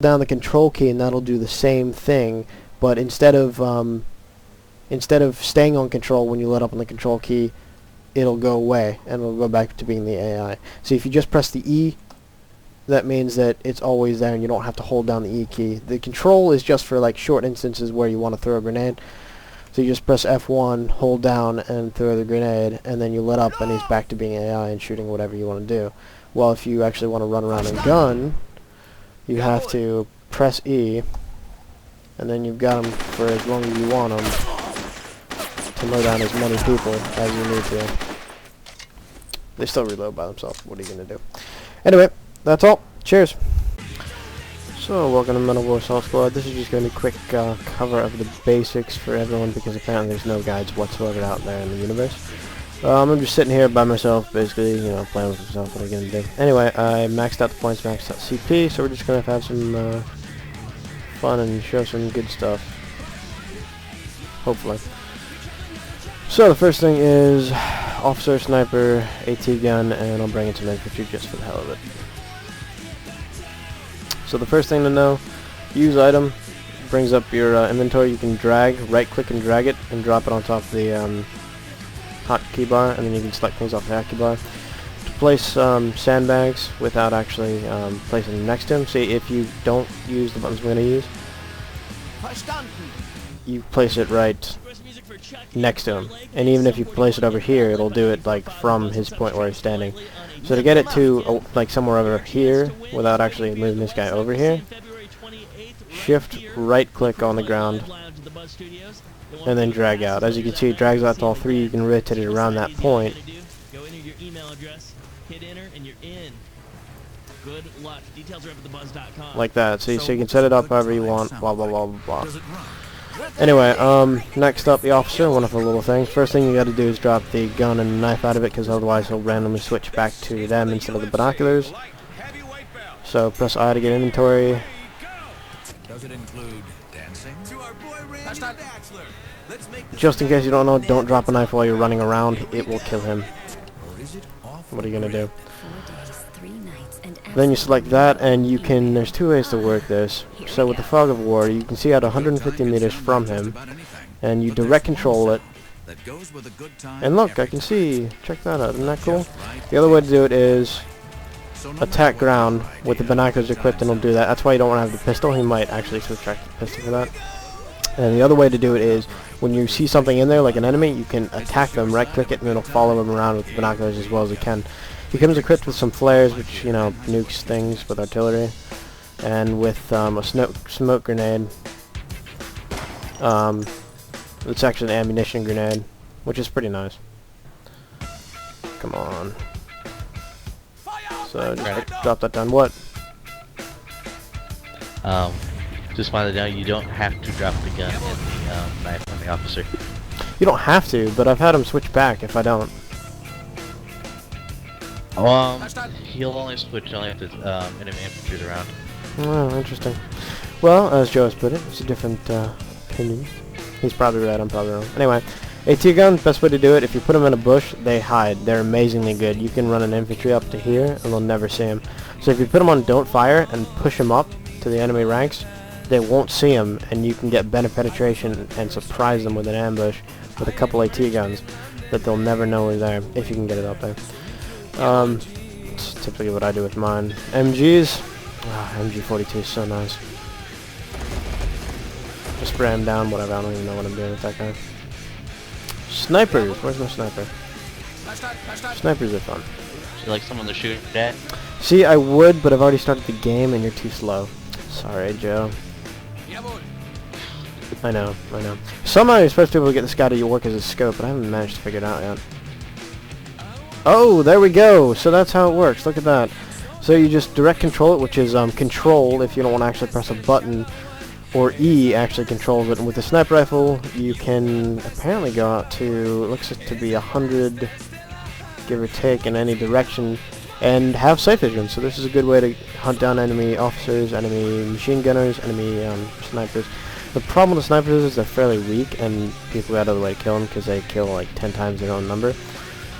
down the control key and that'll do the same thing, but instead of staying on control when you let up on the control key, it'll go away and it'll go back to being the AI. See, if you just press the E, that means that it's always there and you don't have to hold down the E key. The control is just for like short instances where you want to throw a grenade. So you just press F1, hold down, and throw the grenade, and then you let up and he's back to being AI and shooting whatever you want to do. Well, if you actually want to run around and gun, you have to press E, and then you've got him for as long as you want him to mow down as many people as you need to. They still reload by themselves. What are you going to do? Anyway, that's all. Cheers. So, welcome to Binoculars Assault Squad. This is just going to be a quick cover of the basics for everyone because apparently there's no guides whatsoever out there in the universe. I'm just sitting here by myself, basically, you know, playing with myself. What are you going to do? Anyway, I maxed out the points, maxed out CP, so we're just going to have some fun and show some good stuff. Hopefully. So, the first thing is officer, sniper, AT gun, and I'll bring in some infantry just for the hell of it. So the first thing to know, use item, brings up your inventory. You can drag, right click and drag it and drop it on top of the hotkey bar, and then you can select things off the hotkey bar. To place sandbags without actually placing them next to them, see if you don't use the buttons we're going to use, you place it right next to him. And even if you place it over here, it'll do it like from his point where he's standing. So to get it to like somewhere over here without actually moving this guy over here, shift right click on the ground and then drag out. As you can see, it drags out to all three. You can rotate it around that point. Like that. So you can set it up however you want, blah blah blah blah blah. Anyway, next up, the officer, wonderful little thing. First thing you gotta do is drop the gun and knife out of it, because otherwise he'll randomly switch back to them instead of the binoculars. So press I to get inventory. Does it include dancing? Just in case you don't know, don't drop a knife while you're running around. It will kill him. What are you gonna do? Then you select that, and you can, there's two ways to work this. So with the Fog of War, you can see out 150 meters from him, and you direct control it. And look, I can see, check that out, isn't that cool? The other way to do it is attack ground with the binoculars equipped, and it'll do that. That's why you don't want to have the pistol. He might actually switch back to the pistol for that. And the other way to do it is, when you see something in there, like an enemy, you can attack them, right click it, and it'll follow them around with the binoculars as well as it can. He comes equipped with some flares, which, you know, nukes things with artillery, and with a smoke grenade. It's actually an ammunition grenade, which is pretty nice. Come on. So, drop that down. What? Just wanted to know you don't have to drop the gun and the knife on the officer. You don't have to, but I've had him switch back if I don't. He'll only switch only if the enemy infantry's around. Oh, interesting. Well, as Joe has put it, it's a different opinion. He's probably right, I'm probably wrong. Anyway, AT gun, best way to do it, if you put them in a bush, they hide. They're amazingly good. You can run an infantry up to here, and they'll never see him. So if you put them on don't fire and push them up to the enemy ranks, they won't see him, and you can get better penetration and surprise them with an ambush with a couple AT guns that they'll never know are there, if you can get it up there. It's typically what I do with mine. MGs, MG42 is so nice. Just spray him down, whatever, I don't even know what I'm doing with that guy. Snipers, where's my sniper? Snipers are fun. Would you like someone to shoot at? See, I would, but I've already started the game and you're too slow. Sorry, Joe. I know. Somehow you're supposed to be able to get this guy to work as a scope, but I haven't managed to figure it out yet. Oh, there we go. So that's how it works. Look at that. So you just direct control it, which is control if you don't want to actually press a button, or E actually controls it. And with the sniper rifle, you can apparently go out to, it looks to be 100, give or take, in any direction, and have sight vision. So this is a good way to hunt down enemy officers, enemy machine gunners, enemy snipers. The problem with the snipers is they're fairly weak, and people go out of the way to kill them because they kill like 10 times their own number.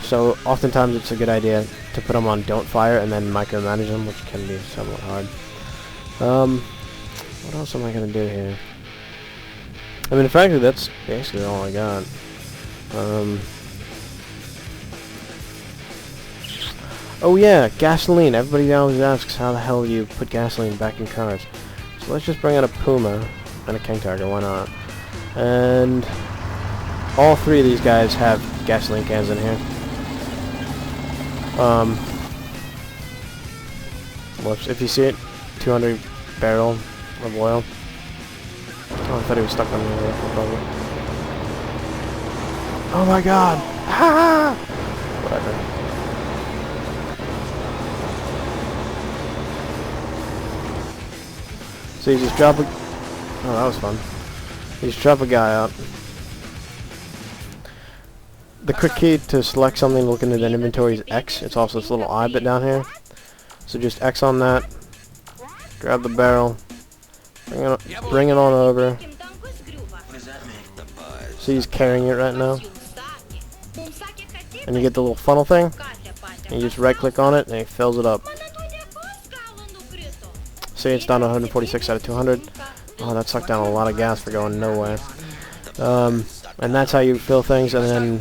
So oftentimes it's a good idea to put them on don't fire and then micromanage them, which can be somewhat hard. What else am I gonna do here? I mean, frankly, that's basically all I got. Oh yeah, gasoline. Everybody always asks how the hell you put gasoline back in cars. So let's just bring out a Puma and a King Tiger, why not? And all three of these guys have gasoline cans in here. Whoops, if you see it, 200 barrel of oil. Oh, I thought he was stuck on the roof. Oh my god! Ha! Whatever. So you just drop a... Oh, that was fun. You just drop a guy out. The quick key to select something to look into the inventory is X. It's also this little eye bit down here. So just X on that. Grab the barrel. Bring it on over. So he's carrying it right now. And you get the little funnel thing. And you just right click on it and it fills it up. See, it's down to 146 out of 200. Oh, that sucked down a lot of gas for going nowhere. And that's how you fill things, and then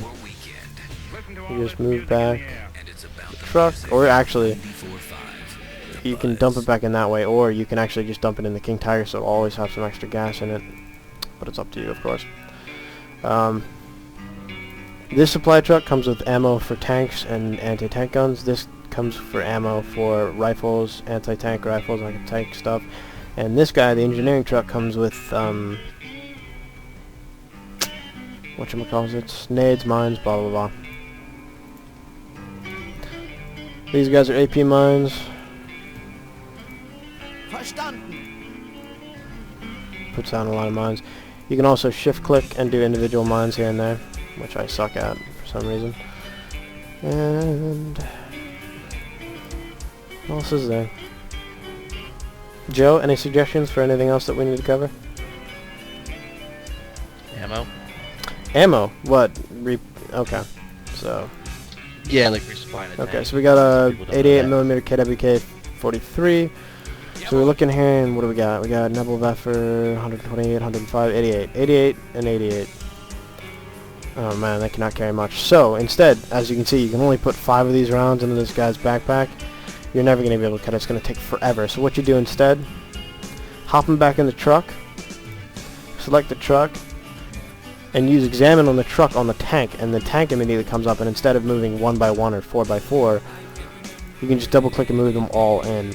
you just move back the truck, or actually, you can dump it back in that way, or you can actually just dump it in the King Tiger, so it'll always have some extra gas in it. But it's up to you, of course. This supply truck comes with ammo for tanks and anti-tank guns. This comes for ammo for rifles, anti-tank rifles, like tank stuff. And this guy, the engineering truck, comes with whatchamacallit, nades, mines, blah blah blah. These guys are AP mines. Puts down a lot of mines. You can also shift click and do individual mines here and there, which I suck at for some reason. And what else is there? Joe, any suggestions for anything else that we need to cover? Ammo? Ammo? What? Okay. So... Yeah, like resupplying a okay, tank. so we got a People don't know 88mm KWK 43. So we're looking here, and what do we got? We got Nebel Veffer, 128, 105, 88. 88 and 88. Oh man, that cannot carry much. So, instead, as you can see, you can only put 5 of these rounds into this guy's backpack. You're never going to be able to cut it. It's going to take forever. So what you do instead, hop him back in the truck, select the truck, and use examine on the truck on the tank, and the tank immediately comes up, and instead of moving 1 by 1 or 4 by 4, you can just double click and move them all in.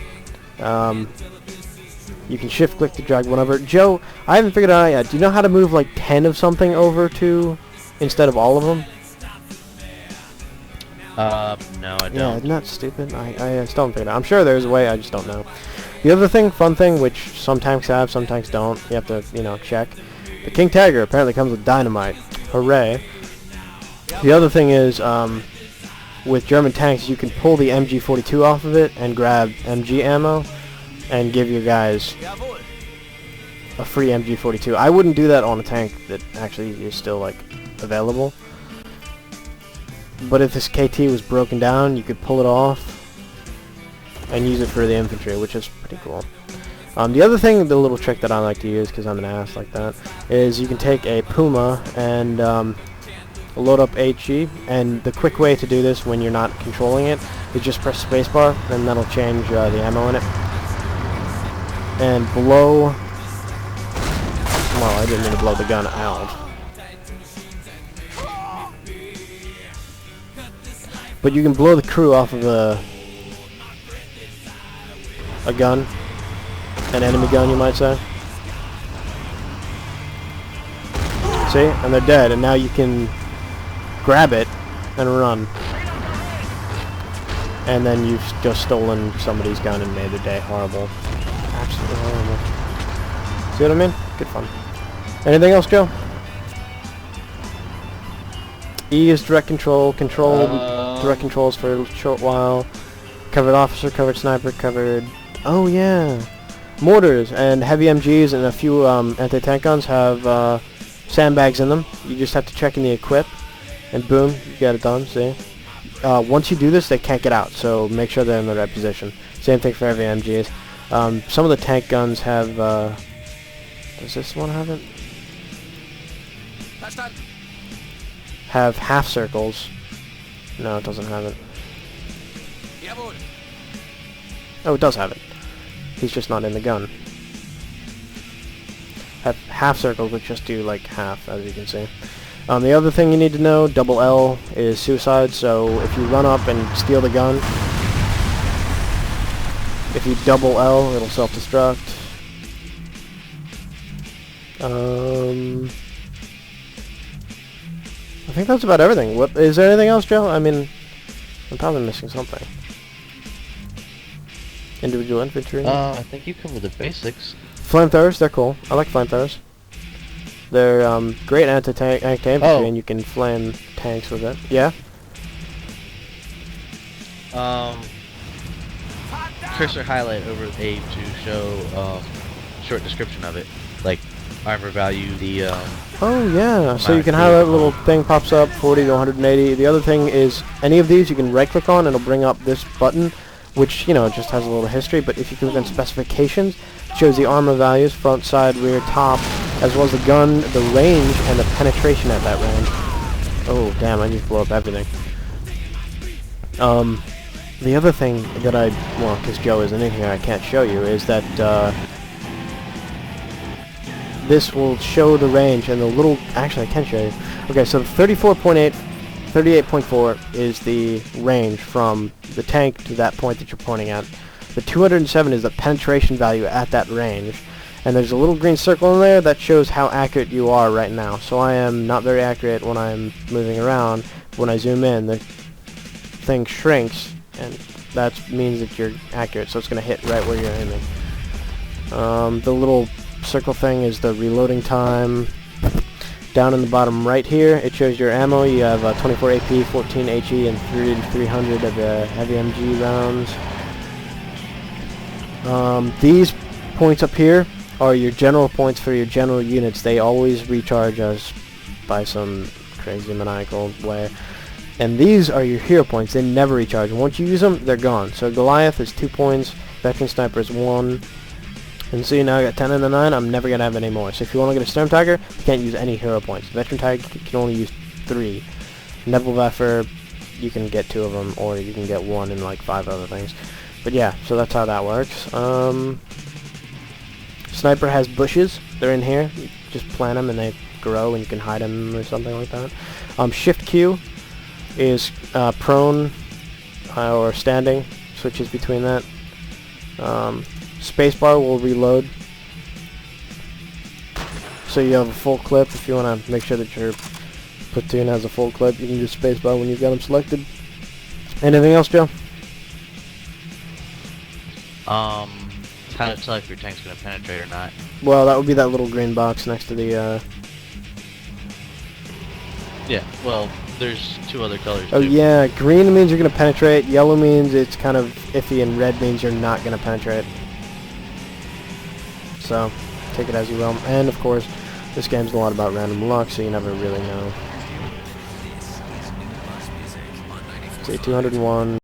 You can shift click to drag one over. Joe, I haven't figured it out yet. Do you know how to move like 10 of something over to instead of all of them? No, I don't. Yeah, isn't that stupid? I still haven't figured it out. I'm sure there's a way, I just don't know. The other thing, fun thing, which some tanks have, some tanks don't, you have to, you know, check. The King Tiger apparently comes with dynamite. Hooray. The other thing is, with German tanks, you can pull the MG42 off of it and grab MG ammo and give your guys a free MG42. I wouldn't do that on a tank that actually is still, like, available. But if this KT was broken down, you could pull it off and use it for the infantry, which is pretty cool. The other thing, the little trick that I like to use, because I'm an ass like that, is you can take a Puma and load up HE, and the quick way to do this when you're not controlling it is just press spacebar, and that'll change the ammo in it. And blow... well, I didn't mean to blow the gun out. But you can blow the crew off of a gun. An enemy gun, you might say. See? And they're dead, and now you can grab it and run. And then you've just stolen somebody's gun and made their day horrible. Absolutely horrible. See what I mean? Good fun. Anything else, Joe? E is direct control. Direct controls for a short while. Covered officer, covered sniper, covered... oh yeah! Mortars and heavy MGs and a few anti-tank guns have sandbags in them. You just have to check in the equip, and boom, you got it done, see? Once you do this, they can't get out, so make sure they're in the right position. Same thing for heavy MGs. Some of the tank guns have Does this one have it? Verstanden. Have half circles. No, it doesn't have it. Jawohl. Oh, it does have it. He's just not in the gun. Have half circles, which just do like half, as you can see. The other thing you need to know, double L is suicide, so if you run up and steal the gun, if you double L, it'll self-destruct. I think that's about everything. What is there anything else, Joe? I mean, I'm probably missing something. Individual infantry. I think you covered the basics. Flamethrowers, they're cool. I like flamethrowers. They're great anti-tank infantry, and you can flame tanks with it. Yeah. Cursor highlight over A to show short description of it, like armor value, the Oh yeah, so you can highlight a little thing pops up, 40 to 180. The other thing is, any of these you can right click on and it'll bring up this button, which, you know, just has a little history, but if you click on specifications, it shows the armor values, front, side, rear, top, as well as the gun, the range, and the penetration at that range. Oh damn, I need to blow up everything. The other thing that well, because Joe isn't in here, I can't show you, is that this will show the range and the little... Actually, I can show you. Okay, so 34.8, 38.4 is the range from the tank to that point that you're pointing at. The 207 is the penetration value at that range. And there's a little green circle in there that shows how accurate you are right now. So I am not very accurate when I'm moving around. When I zoom in, the thing shrinks, and that means that you're accurate, so it's going to hit right where you're aiming. The little circle thing is the reloading time. Down in the bottom right here, it shows your ammo. You have 24 AP, 14 HE, and 30 to 300 of heavy MG rounds. These points up here are your general points for your general units. They always recharge us by some crazy maniacal way. And these are your hero points. They never recharge. And once you use them, they're gone. So Goliath is 2 points. Veteran Sniper is 1. And see, now I got 10 and the 9. I'm never going to have any more. So if you want to get a Storm Tiger, you can't use any hero points. Veteran Tiger can only use 3. Nebelwerfer, you can get 2 of them, or you can get 1 and like 5 other things. But yeah, so that's how that works. Sniper has bushes. They're in here. You just plant them and they grow, and you can hide them or something like that. Shift Q is prone or standing. Switches between that. Spacebar will reload. So you have a full clip. If you want to make sure that your platoon has a full clip, you can use spacebar when you've got them selected. Anything else, Joe? How to tell if your tank's gonna penetrate or not. Well, that would be that little green box next to the, Yeah, well, there's 2 other colors Oh too. yeah, green means you're gonna penetrate, yellow means it's kind of iffy, and red means you're not gonna penetrate. So, take it as you will. And of course, this game's a lot about random luck, so you never really know. Say 201.